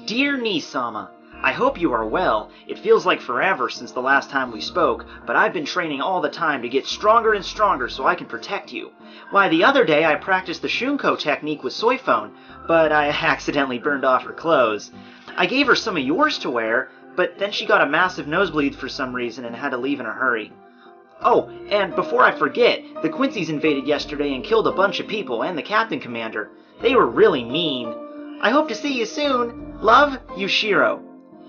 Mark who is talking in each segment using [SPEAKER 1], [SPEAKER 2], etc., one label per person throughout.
[SPEAKER 1] Dear Nisama, I hope you are well. It feels like forever since the last time we spoke, but I've been training all the time to get stronger and stronger so I can protect you. Why, the other day I practiced the Shunko technique with Soifone, but I accidentally burned off her clothes. I gave her some of yours to wear, but then she got a massive nosebleed for some reason and had to leave in a hurry. Oh, and before I forget, the Quincy's invaded yesterday and killed a bunch of people and the Captain Commander. They were really mean. I hope to see you soon. Love, Yushiro.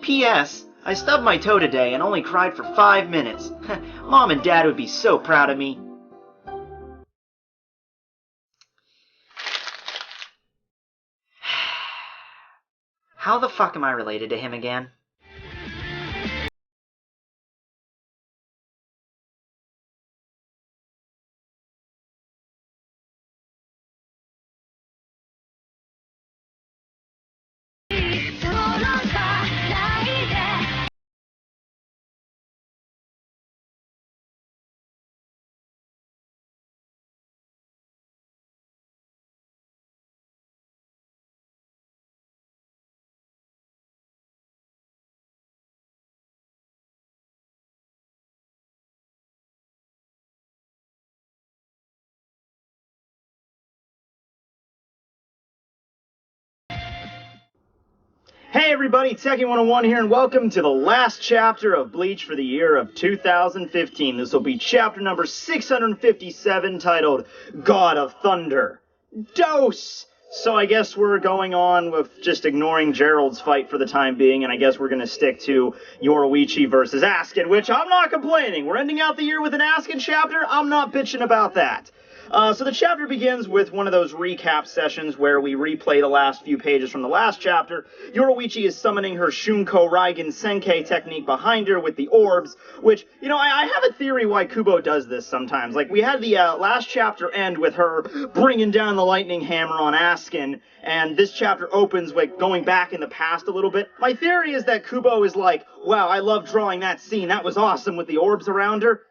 [SPEAKER 1] P.S. I stubbed my toe today and only cried for 5 minutes. Mom and Dad would be so proud of me. How the fuck am I related to him again? Hey everybody, Tekking101 here, and welcome to the last chapter of Bleach for the year of 2015. This will be chapter number 657, titled God of Thunder. Dose! So I guess we're going on with just ignoring Gerald's fight for the time being, and I guess we're going to stick to Yoruichi versus Askin, which I'm not complaining. We're ending out the year with an Askin chapter. I'm not bitching about that. So the chapter begins with one of those recap sessions where we replay the last few pages from the last chapter. Yoruichi is summoning her Shunko Raigen Senkei technique behind her with the orbs, which, you know, I have a theory why Kubo does this sometimes. Like, we had the last chapter end with her bringing down the lightning hammer on Askin, and this chapter opens with going back in the past a little bit. My theory is that Kubo is like, wow, I love drawing that scene, that was awesome with the orbs around her.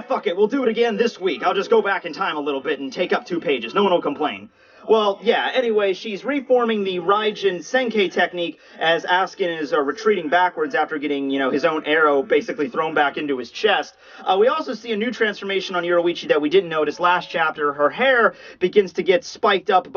[SPEAKER 1] Fuck it, we'll do it again this week. I'll just go back in time a little bit and take up 2 pages. No one will complain. Well, yeah, anyway, she's reforming the Raijin Senkei technique as Askin is retreating backwards after getting, you know, his own arrow basically thrown back into his chest. We also see a new transformation on Yoruichi that we didn't notice last chapter. Her hair begins to get spiked up,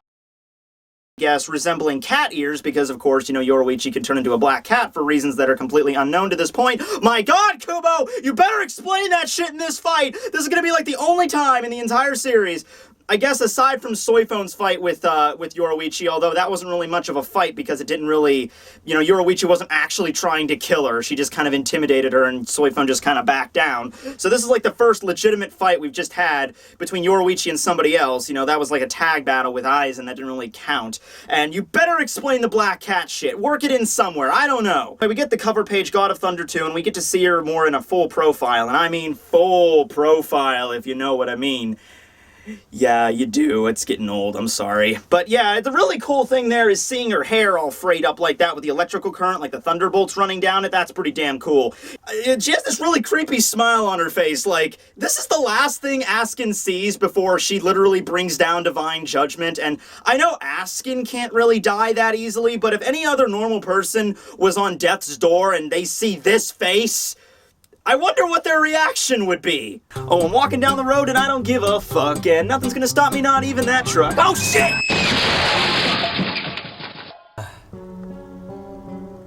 [SPEAKER 1] guess, resembling cat ears, because, of course, you know, Yoruichi can turn into a black cat for reasons that are completely unknown to this point. My god, Kubo! You better explain that shit in this fight! This is gonna be, like, the only time in the entire series, I guess, aside from Soifone's fight with Yoruichi, although that wasn't really much of a fight because it didn't really, you know, Yoruichi wasn't actually trying to kill her. She just kind of intimidated her and Soifone just kind of backed down. So this is like the first legitimate fight we've just had between Yoruichi and somebody else. You know, that was like a tag battle with eyes and that didn't really count. And you better explain the black cat shit. Work it in somewhere. I don't know. We get the cover page, God of Thunder 2, and we get to see her more in a full profile. And I mean full profile, if you know what I mean. Yeah, you do. It's getting old. I'm sorry. But yeah, the really cool thing there is seeing her hair all frayed up like that with the electrical current, like the thunderbolts running down it. That's pretty damn cool. She has this really creepy smile on her face. Like, this is the last thing Askin sees before she literally brings down divine judgment. And I know Askin can't really die that easily, but if any other normal person was on death's door and they see this face, I wonder what their reaction would be. Oh, I'm walking down the road and I don't give a fuck, and nothing's gonna stop me, not even that truck. Oh, shit!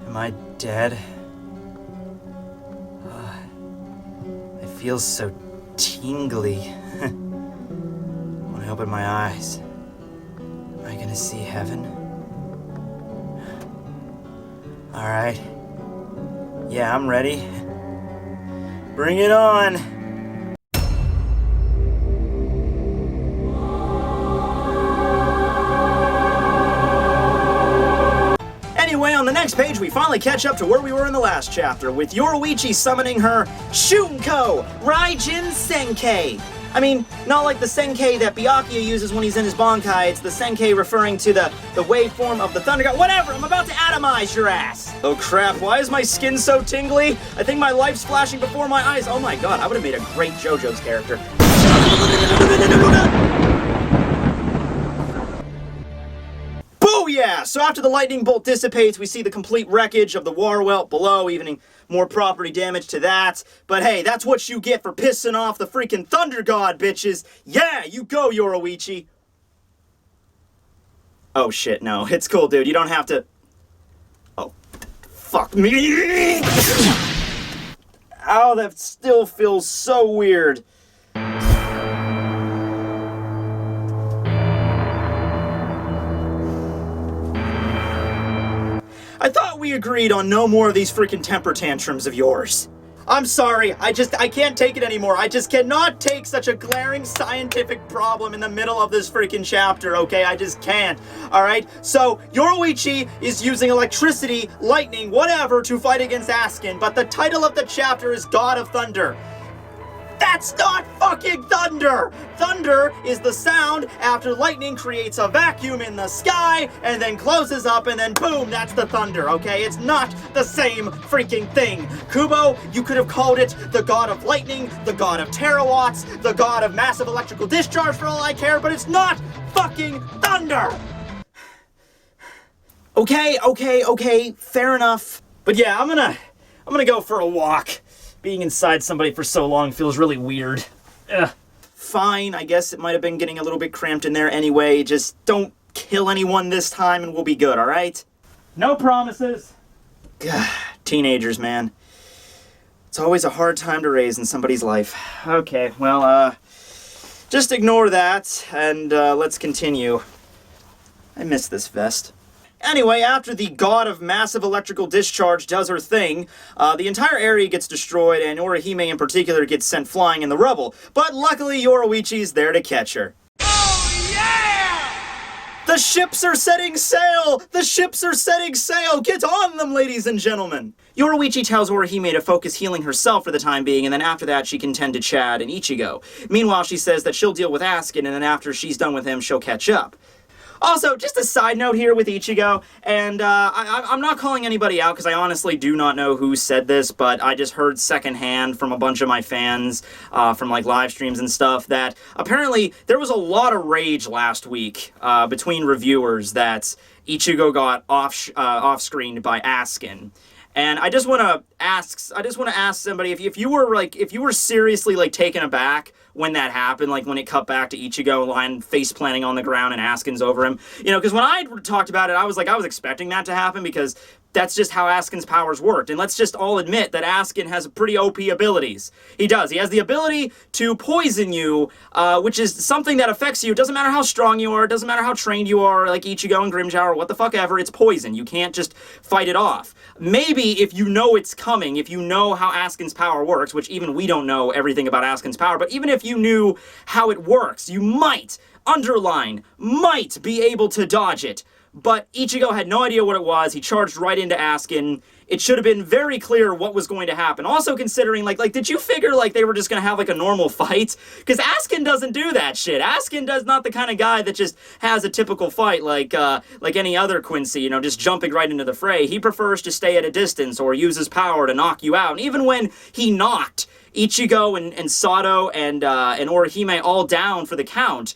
[SPEAKER 1] Am I dead? It feels so tingly. When I open my eyes, am I gonna see heaven? Alright. Yeah, I'm ready. Bring it on! Anyway, on the next page, we finally catch up to where we were in the last chapter, with Yoruichi summoning her Shunko Raijin Senkei. I mean, not like the Senkei that Byakuya uses when he's in his Bankai, it's the Senkei referring to the waveform of the Thunder God. Whatever, I'm about to atomize your ass! Oh crap, why is my skin so tingly? I think my life's flashing before my eyes. Oh my god, I would have made a great JoJo's character. Booyah! yeah, so after the lightning bolt dissipates, we see the complete wreckage of the water welt below, evening more property damage to that. But hey, that's what you get for pissing off the freaking Thunder God, bitches. Yeah, you go, Yoruichi. Oh shit, no, it's cool, dude. You don't have to... Oh, fuck me. Ow, that still feels so weird. I thought we agreed on no more of these freaking temper tantrums of yours. I'm sorry, I can't take it anymore. I just cannot take such a glaring scientific problem in the middle of this freaking chapter, okay? I just can't, alright? So, Yoruichi is using electricity, lightning, whatever, to fight against Askin, but the title of the chapter is God of Thunder. That's not fucking thunder! Thunder is the sound after lightning creates a vacuum in the sky and then closes up and then boom, that's the thunder, okay? It's not the same freaking thing. Kubo, you could have called it the god of lightning, the god of terawatts, the god of massive electrical discharge for all I care, but it's not fucking thunder! Okay, fair enough. But yeah, I'm gonna go for a walk. Being inside somebody for so long feels really weird. Ugh. Fine, I guess it might have been getting a little bit cramped in there anyway. Just don't kill anyone this time and we'll be good, alright? No promises. Gah, teenagers, man. It's always a hard time to raise in somebody's life. Okay, well, just ignore that and let's continue. I miss this vest. Anyway, after the god of massive electrical discharge does her thing, the entire area gets destroyed, and Orihime in particular gets sent flying in the rubble. But luckily, Yoruichi's there to catch her. Oh, yeah! The ships are setting sail! The ships are setting sail! Get on them, ladies and gentlemen! Yoruichi tells Orihime to focus healing herself for the time being, and then after that she can tend to Chad and Ichigo. Meanwhile, she says that she'll deal with Askin, and then after she's done with him, she'll catch up. Also, just a side note here with Ichigo, and I'm not calling anybody out because I honestly do not know who said this, but I just heard secondhand from a bunch of my fans from like live streams and stuff that apparently there was a lot of rage last week between reviewers that Ichigo got off-screened by Askin. And I just want to ask somebody if you were seriously like taken aback when that happened, like when it cut back to Ichigo lying face planting on the ground and Askin's over him, you know, because when I talked about it, I was expecting that to happen because that's just how Askin's powers worked. And let's just all admit that Askin has pretty OP abilities. He does. He has the ability to poison you, which is something that affects you. It doesn't matter how strong you are. It doesn't matter how trained you are, like Ichigo and Grimmjow or what the fuck ever. It's poison. You can't just fight it off. Maybe if you know it's coming, if you know how Askin's power works, which even we don't know everything about Askin's power, but even if you knew how it works, you might be able to dodge it. But Ichigo had no idea what it was. He charged right into Askin. It should have been very clear what was going to happen. Also considering, like did you figure, like, they were just gonna have, like, a normal fight? Because Askin doesn't do that shit. Askin does not the kind of guy that just has a typical fight like any other Quincy, you know, just jumping right into the fray. He prefers to stay at a distance or use his power to knock you out. And even when he knocked Ichigo and Sato and Orihime all down for the count,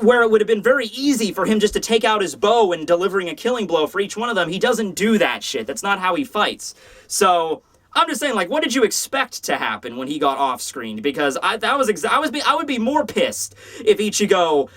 [SPEAKER 1] where it would have been very easy for him just to take out his bow and delivering a killing blow for each one of them, he doesn't do that shit. That's not how he fights. So I'm just saying, like, what did you expect to happen when he got off-screened? Because I would be more pissed if Ichigo,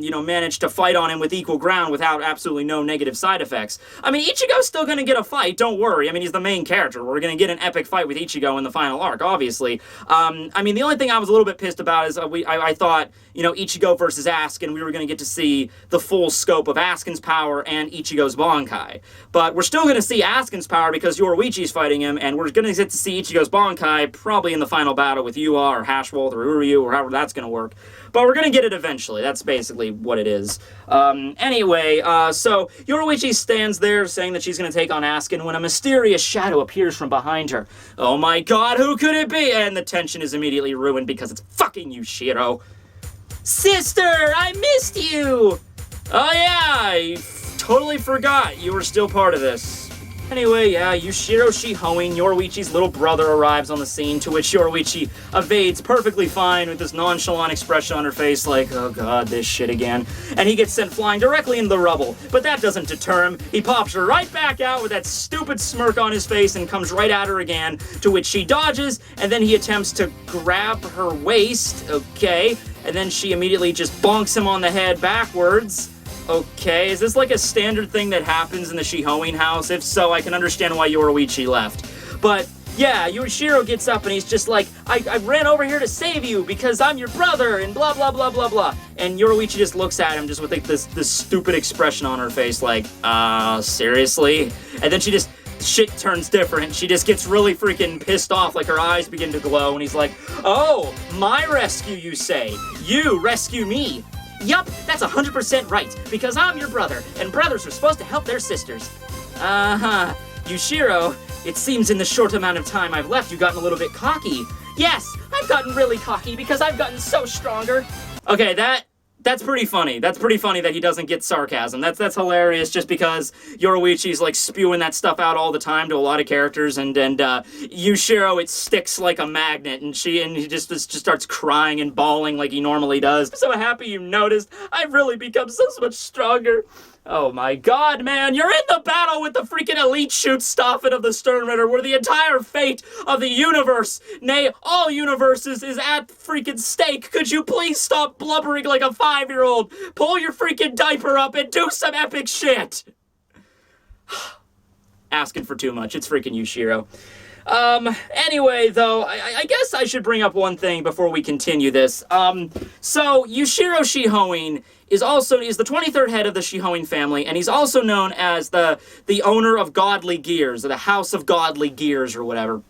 [SPEAKER 1] you know, managed to fight on him with equal ground without absolutely no negative side effects. I mean, Ichigo's still gonna get a fight, don't worry. I mean, he's the main character. We're gonna get an epic fight with Ichigo in the final arc, obviously. I mean, the only thing I was a little bit pissed about is I thought, you know, Ichigo versus Askin, we were gonna get to see the full scope of Askin's power and Ichigo's Bankai. But we're still gonna see Askin's power because Yoruichi's fighting him, and we're gonna get to see Ichigo's Bankai probably in the final battle with Yua or Hashwold or Uryu or however that's gonna work. But we're gonna get it eventually. That's basically what it is. Anyway, so Yoruichi stands there saying that she's gonna take on Askin when a mysterious shadow appears from behind her. Oh my god, who could it be? And the tension is immediately ruined because it's fucking Yushiro. Sister, I missed you! Oh yeah, I totally forgot you were still part of this. Anyway, yeah, Yushiro Shihouin, Yoruichi's little brother, arrives on the scene, to which Yoruichi evades perfectly fine with this nonchalant expression on her face like, oh god, this shit again. And he gets sent flying directly into the rubble. But that doesn't deter him. He pops her right back out with that stupid smirk on his face and comes right at her again, to which she dodges, and then he attempts to grab her waist, okay, and then she immediately just bonks him on the head backwards. Okay, is this like a standard thing that happens in the Shihouin house? If so, I can understand why Yoruichi left. But yeah, Yushiro gets up and he's just like, I ran over here to save you because I'm your brother and blah, blah, blah, blah, blah. And Yoruichi just looks at him just with like this stupid expression on her face like, seriously? And then she just, shit turns different. She just gets really freaking pissed off, like her eyes begin to glow, and he's like, oh, my rescue, you say? You rescue me? Yup, that's 100% right, because I'm your brother, and brothers are supposed to help their sisters. Uh-huh. Yushiro, it seems in the short amount of time I've left, you've gotten a little bit cocky. Yes, I've gotten really cocky because I've gotten so stronger. Okay, that's pretty funny. That's pretty funny that he doesn't get sarcasm. That's hilarious just because Yoruichi's like spewing that stuff out all the time to a lot of characters, and Yushiro, it sticks like a magnet, and he just starts crying and bawling like he normally does. I'm so happy you noticed. I've really become so much stronger. Oh my god, man, you're in the battle with the freaking elite shoot Staffin of the Sternritter, where the entire fate of the universe, nay, all universes, is at freaking stake. Could you please stop blubbering like a 5-year-old? Pull your freaking diaper up and do some epic shit! Asking for too much. It's freaking Yushiro. Anyway, though, I guess I should bring up one thing before we continue this. So, Yushiro Shihouin is the 23rd head of the Shihouin family, and he's also known as the owner of Godly Gears, or the House of Godly Gears, or whatever.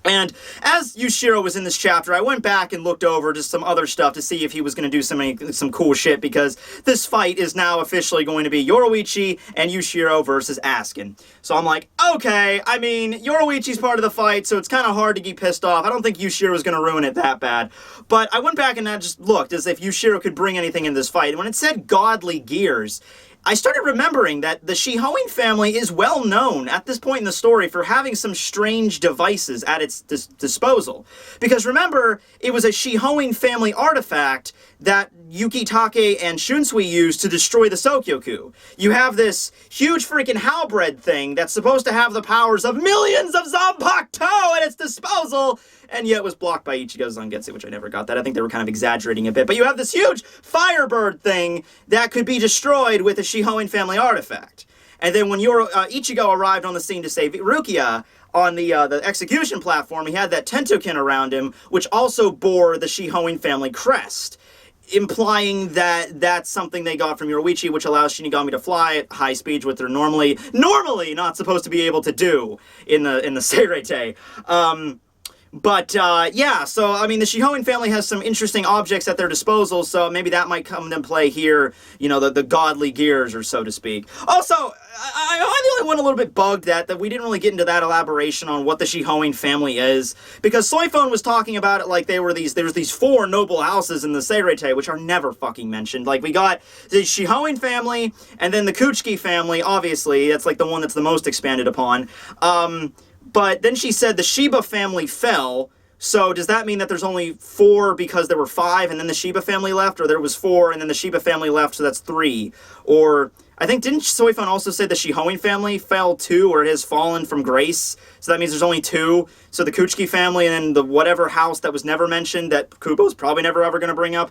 [SPEAKER 1] And as Yushiro was in this chapter, I went back and looked over just some other stuff to see if he was going to do some cool shit, because this fight is now officially going to be Yoruichi and Yushiro versus Askin. So I'm like, okay, I mean, Yoruichi's part of the fight, so it's kind of hard to get pissed off. I don't think Yushiro's going to ruin it that bad. But I went back and I just looked as if Yushiro could bring anything in this fight. And when it said Godly Gears, I started remembering that the Shihouin family is well known at this point in the story for having some strange devices at its disposal. Because remember, it was a Shihouin family artifact that Yukitake and Shunsui used to destroy the Sokyoku. You have this huge freaking halberd thing that's supposed to have the powers of millions of Zanpakuto at its disposal, and yet was blocked by Ichigo's Zangetsu, which I never got that. I think they were kind of exaggerating a bit. But you have this huge firebird thing that could be destroyed with a Shihouin family artifact. And then when Ichigo arrived on the scene to save Rukia on the execution platform, he had that Tentokin around him, which also bore the Shihouin family crest, implying that that's something they got from Yoruichi, which allows Shinigami to fly at high speeds, which they're normally not supposed to be able to do in the Seirete. Yeah, so, I mean, the Shihouin family has some interesting objects at their disposal, so maybe that might come into play here, you know, the godly gears, or so to speak. Also, I'm the only one a little bit bugged that we didn't really get into that elaboration on what the Shihouin family is, because Soifone was talking about it like there was these 4 noble houses in the Seirete, which are never fucking mentioned. Like, we got the Shihouin family, and then the Kuchiki family, obviously, that's like the one that's the most expanded upon. But then she said the Shiba family fell, so does that mean that there's only 4 because there were 5 and then the Shiba family left? Or there was 4 and then the Shiba family left, so that's 3? Or, I think, didn't Soifone also say the Shihouin family fell too, or has fallen from grace? So that means there's only 2. So the Kuchiki family and then the whatever house that was never mentioned that Kubo's probably never ever going to bring up.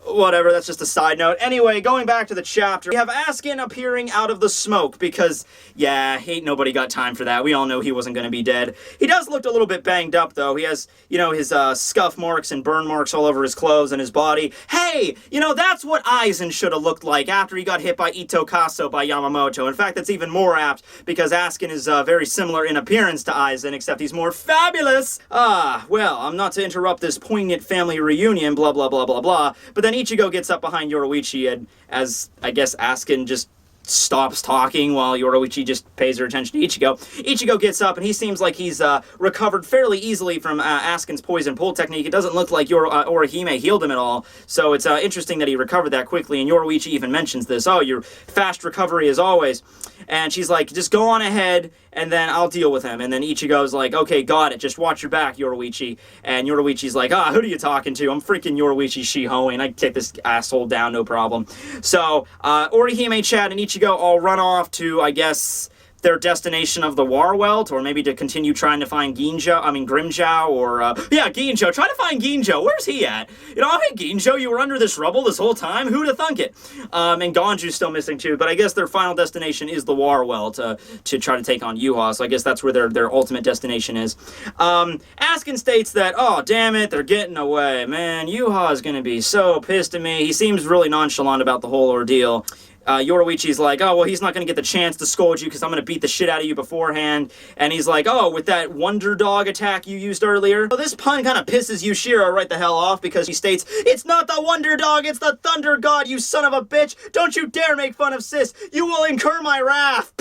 [SPEAKER 1] Whatever, that's just a side note. Anyway, going back to the chapter, we have Askin appearing out of the smoke because, yeah, ain't nobody got time for that. We all know he wasn't going to be dead. He does look a little bit banged up, though. He has, you know, his scuff marks and burn marks all over his clothes and his body. Hey, you know, that's what Aizen should have looked like after he got hit by Ito Kaso by Yamamoto. In fact, that's even more apt because Askin is very similar in appearance to Aizen, except he's more fabulous. Well, I'm not to interrupt this poignant family reunion, blah, blah, blah, blah, blah, but then Ichigo gets up behind Yoruichi, and as, I guess, Askin just stops talking while Yoruichi just pays her attention to Ichigo. Ichigo gets up, and he seems like he's recovered fairly easily from Askin's poison pull technique. It doesn't look like Orihime healed him at all, so it's interesting that he recovered that quickly, and Yoruichi even mentions this. Oh, your fast recovery as always. And she's like, just go on ahead and then I'll deal with him. And then Ichigo's like, okay, got it, just watch your back, Yoruichi. And Yoruichi's like, who are you talking to? I'm freaking Yoruichi Shihouin. I can take this asshole down, no problem. So, Orihime, Chad, and Ichigo all run off to, I guess, their destination of the Warwelt, or maybe to continue trying to find Grimjow, or, Ginjo. Try to find Ginjo. Where's he at? You know, hey, Ginjo, you were under this rubble this whole time? Who'd have thunk it? And Ganju's still missing, too, but I guess their final destination is the Warwelt, to try to take on Yuha, so I guess that's where their ultimate destination is. Askin states that, oh, damn it, they're getting away. Man, Yuha is gonna be so pissed at me. He seems really nonchalant about the whole ordeal. Yoruichi's like, oh, well, he's not going to get the chance to scold you because I'm going to beat the shit out of you beforehand. And he's like, oh, with that Wonder Dog attack you used earlier. So this pun kind of pisses Yushiro right the hell off because he states, it's not the Wonder Dog, it's the Thunder God, you son of a bitch. Don't you dare make fun of Sis. You will incur my wrath.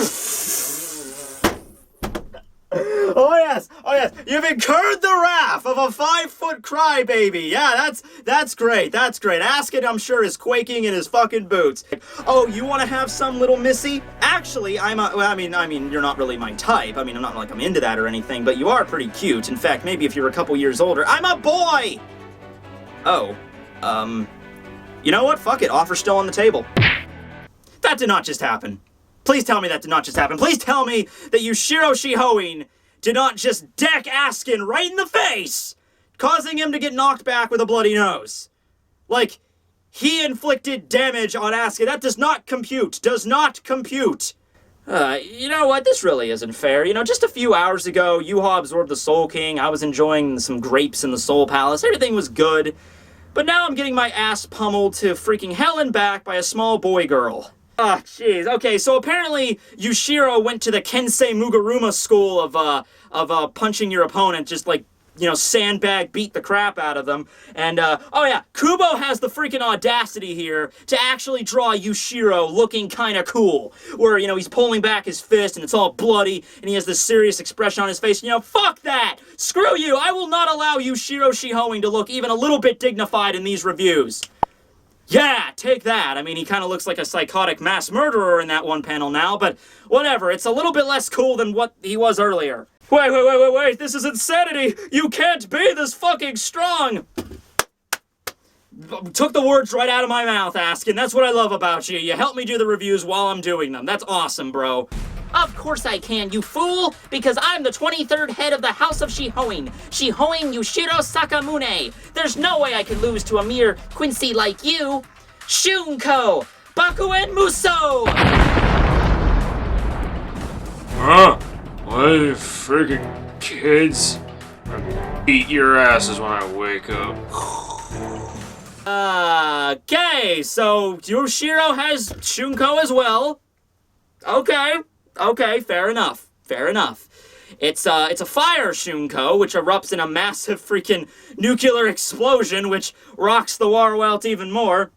[SPEAKER 1] Oh yes, you've incurred the wrath of a 5-foot crybaby. Yeah, that's great, Askin, I'm sure, is quaking in his fucking boots. Oh, you want to have some little missy? Actually, you're not really my type. I'm not like I'm into that or anything, but you are pretty cute. In fact, maybe if you're a couple years older, I'm a boy! Oh, you know what? Fuck it, offer's still on the table. That did not just happen. Please tell me that did not just happen. Please tell me that Yushiro Shihouin did not just deck Askin right in the face, causing him to get knocked back with a bloody nose. Like, he inflicted damage on Askin. That does not compute. Does not compute. You know what? This really isn't fair. You know, just a few hours ago, Yuha absorbed the Soul King. I was enjoying some grapes in the Soul Palace. Everything was good. But now I'm getting my ass pummeled to freaking hell and back by a small boy girl. Ah, jeez. Okay, so apparently Yushiro went to the Kensei Mugaruma school of punching your opponent, just like, you know, sandbag beat the crap out of them. And, oh yeah, Kubo has the freaking audacity here to actually draw Yushiro looking kinda cool. Where, you know, he's pulling back his fist and it's all bloody and he has this serious expression on his face. You know, fuck that! Screw you! I will not allow Yushiro Shihouin to look even a little bit dignified in these reviews. Yeah, take that. I mean, he kind of looks like a psychotic mass murderer in that one panel now, but whatever. It's a little bit less cool than what he was earlier. Wait. This is insanity. You can't be this fucking strong. Took the words right out of my mouth, Askin. That's what I love about you. You help me do the reviews while I'm doing them. That's awesome, bro. Of course I can, you fool, because I'm the 23rd head of the House of Shihouin, Shihouin Yushiro Sakamune. There's no way I could lose to a mere Quincy like you. Shunko, Bakuen Muso!
[SPEAKER 2] Why you freaking kids? I beat your asses when I wake up.
[SPEAKER 1] Okay, so Yushiro has Shunko as well. Okay, fair enough. It's a fire Shunko, which erupts in a massive freaking nuclear explosion, which rocks the Warwelt even more.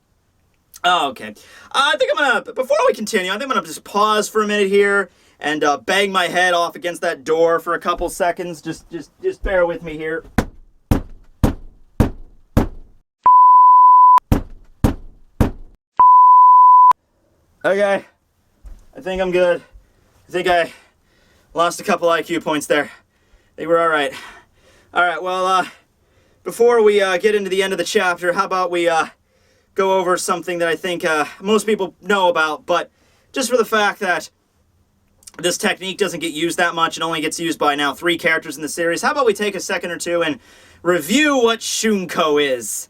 [SPEAKER 1] Okay. I think before we continue, I think I'm gonna just pause for a minute here and bang my head off against that door for a couple seconds. Just bear with me here. Okay. I think I'm good. I think I lost a couple IQ points there. They were alright. Alright, well, before we get into the end of the chapter, how about we go over something that I think most people know about, but just for the fact that this technique doesn't get used that much and only gets used by now 3 characters in the series, how about we take a second or two and review what Shunko is?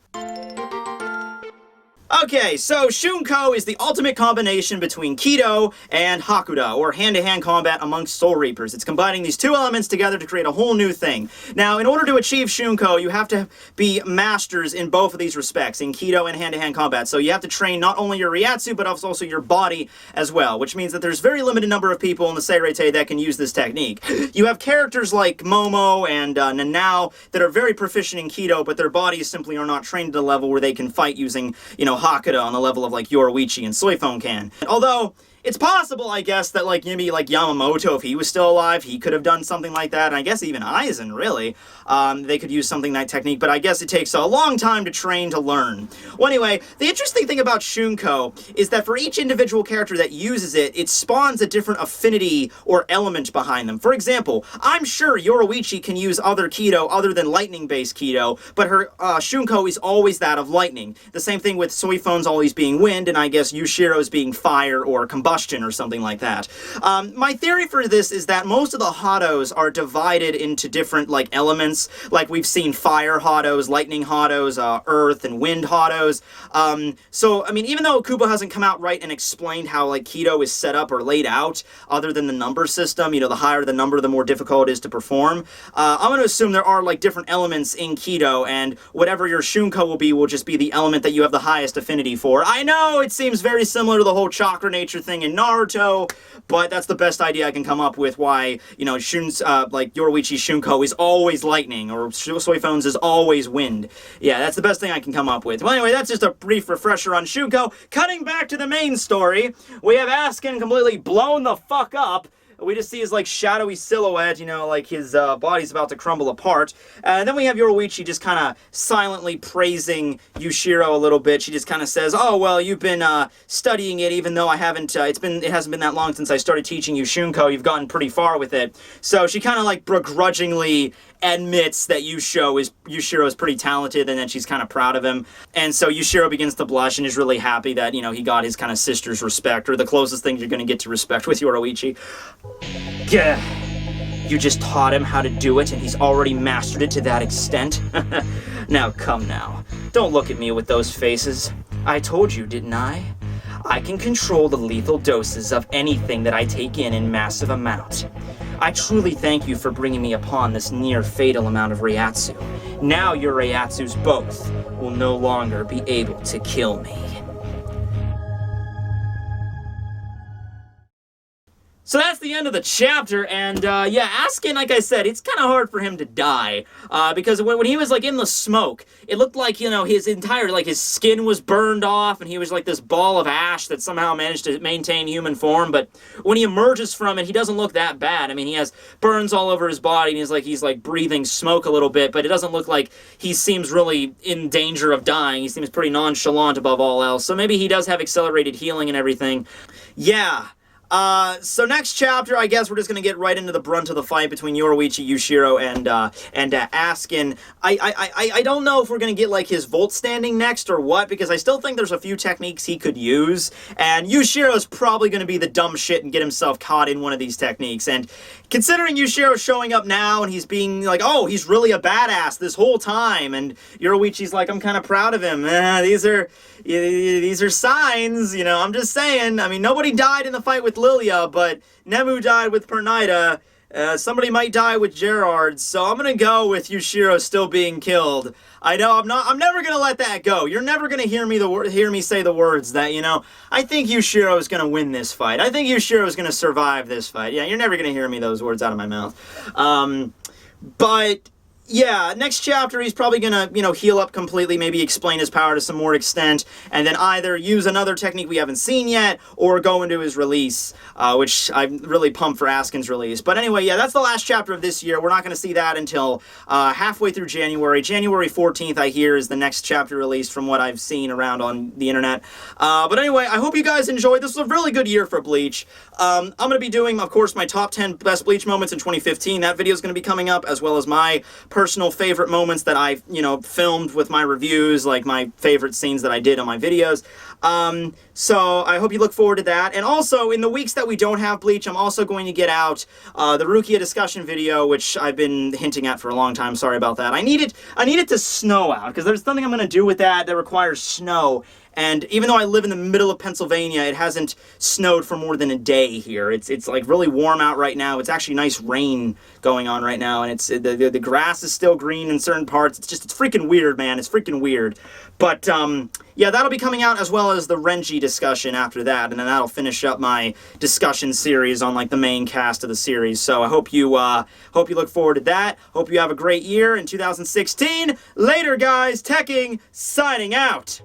[SPEAKER 1] Okay, so Shunko is the ultimate combination between Kido and Hakuda, or hand-to-hand combat amongst Soul Reapers. It's combining these 2 elements together to create a whole new thing. Now, in order to achieve Shunko, you have to be masters in both of these respects, in Kido and hand-to-hand combat. So you have to train not only your Ryatsu, but also your body as well, which means that there's very limited number of people in the Seirei that can use this technique. You have characters like Momo and Nanao that are very proficient in Kido, but their bodies simply are not trained to the level where they can fight using, you know, Hakuda on the level of like Yoruichi and Soifone can. Although, It's possible, I guess, that, like, maybe, like, Yamamoto, if he was still alive, he could have done something like that, and I guess even Aizen, really. They could use something that technique, but I guess it takes a long time to train to learn. Well, anyway, the interesting thing about Shunko is that for each individual character that uses it, it spawns a different affinity or element behind them. For example, I'm sure Yoruichi can use other Kido other than lightning-based Kido, but her Shunko is always that of lightning. The same thing with Suifon's always being wind, and I guess Yushiro's being fire or combustion or something like that. My theory for this is that most of the Hados are divided into different, like, elements. Like, we've seen fire Hados, lightning Hados, earth and wind Hados. So, I mean, even though Kubo hasn't come out right and explained how, like, Kido is set up or laid out, other than the number system, you know, the higher the number, the more difficult it is to perform, I'm going to assume there are, like, different elements in Kido, and whatever your Shunko will just be the element that you have the highest affinity for. I know it seems very similar to the whole chakra nature thing in Naruto, but that's the best idea I can come up with why, you know, like, Yoruichi's Shunko is always lightning, or Suifon's is always wind. Yeah, that's the best thing I can come up with. Well, anyway, that's just a brief refresher on Shunko. Cutting back to the main story, we have Askin completely blown the fuck up. We just see his, like, shadowy silhouette, you know, like his body's about to crumble apart. And then we have Yoruichi just kind of silently praising Yushiro a little bit. She just kind of says, oh, well, you've been studying it, even though I haven't, it hasn't been that long since I started teaching you Shunko. You've gotten pretty far with it. So she kind of, like, begrudgingly admits that Yushiro is pretty talented and that she's kind of proud of him. And so Yushiro begins to blush and is really happy that, you know, he got his kind of sister's respect, or the closest thing you're going to get to respect with Yoruichi. Yeah, you just taught him how to do it and he's already mastered it to that extent? Now come now, don't look at me with those faces. I told you, didn't I? I can control the lethal doses of anything that I take in massive amount. I truly thank you for bringing me upon this near-fatal amount of Reiatsu. Now your Reiatsus both will no longer be able to kill me. So that's the end of the chapter, and yeah, Askin, like I said, it's kind of hard for him to die, because when he was, like, in the smoke, it looked like, you know, his entire, like, his skin was burned off, and he was like this ball of ash that somehow managed to maintain human form, but when he emerges from it, he doesn't look that bad. I mean, he has burns all over his body, and he's like breathing smoke a little bit, but it doesn't look like he seems really in danger of dying. He seems pretty nonchalant above all else, so maybe he does have accelerated healing and everything. Yeah. So next chapter, I guess we're just gonna get right into the brunt of the fight between Yoruichi, Yushiro, and Askin. I don't know if we're gonna get, like, his Volt standing next or what, because I still think there's a few techniques he could use, and Yushiro's probably gonna be the dumb shit and get himself caught in one of these techniques, and considering Yushiro's showing up now, and he's being like, oh, he's really a badass this whole time, and Yoruichi's like, I'm kind of proud of him. These are signs, you know, I'm just saying. I mean, nobody died in the fight with Lilia, but Nemu died with Pernida. Somebody might die with Gerard, so I'm gonna go with Yushiro still being killed. I know I'm never gonna let that go. You're never gonna hear me say the words that, you know, I think Yushiro is gonna win this fight. I think Yushiro is gonna survive this fight. Yeah, you're never gonna hear me those words out of my mouth. But yeah, next chapter he's probably gonna, you know, heal up completely, maybe explain his power to some more extent, and then either use another technique we haven't seen yet, or go into his release, which I'm really pumped for Askin's release. But anyway, yeah, that's the last chapter of this year. We're not gonna see that until halfway through January. January 14th, I hear, is the next chapter release from what I've seen around on the internet. But anyway, I hope you guys enjoyed. This was a really good year for Bleach. I'm gonna be doing, of course, my top 10 best Bleach moments in 2015. That video is gonna be coming up, as well as my personal favorite moments that I've, you know, filmed with my reviews, like my favorite scenes that I did on my videos. So I hope you look forward to that. And also, in the weeks that we don't have Bleach, I'm also going to get out the Rukia discussion video, which I've been hinting at for a long time. Sorry about that. I need it to snow out, because there's something I'm going to do with that requires snow. And even though I live in the middle of Pennsylvania, it hasn't snowed for more than a day here. It's like really warm out right now. It's actually nice rain going on right now, and it's the grass is still green in certain parts. It's freaking weird, man. It's freaking weird. But yeah, that'll be coming out, as well as the Renji discussion after that, and then that'll finish up my discussion series on, like, the main cast of the series. So I hope you look forward to that. Hope you have a great year in 2016. Later, guys. Tekking signing out.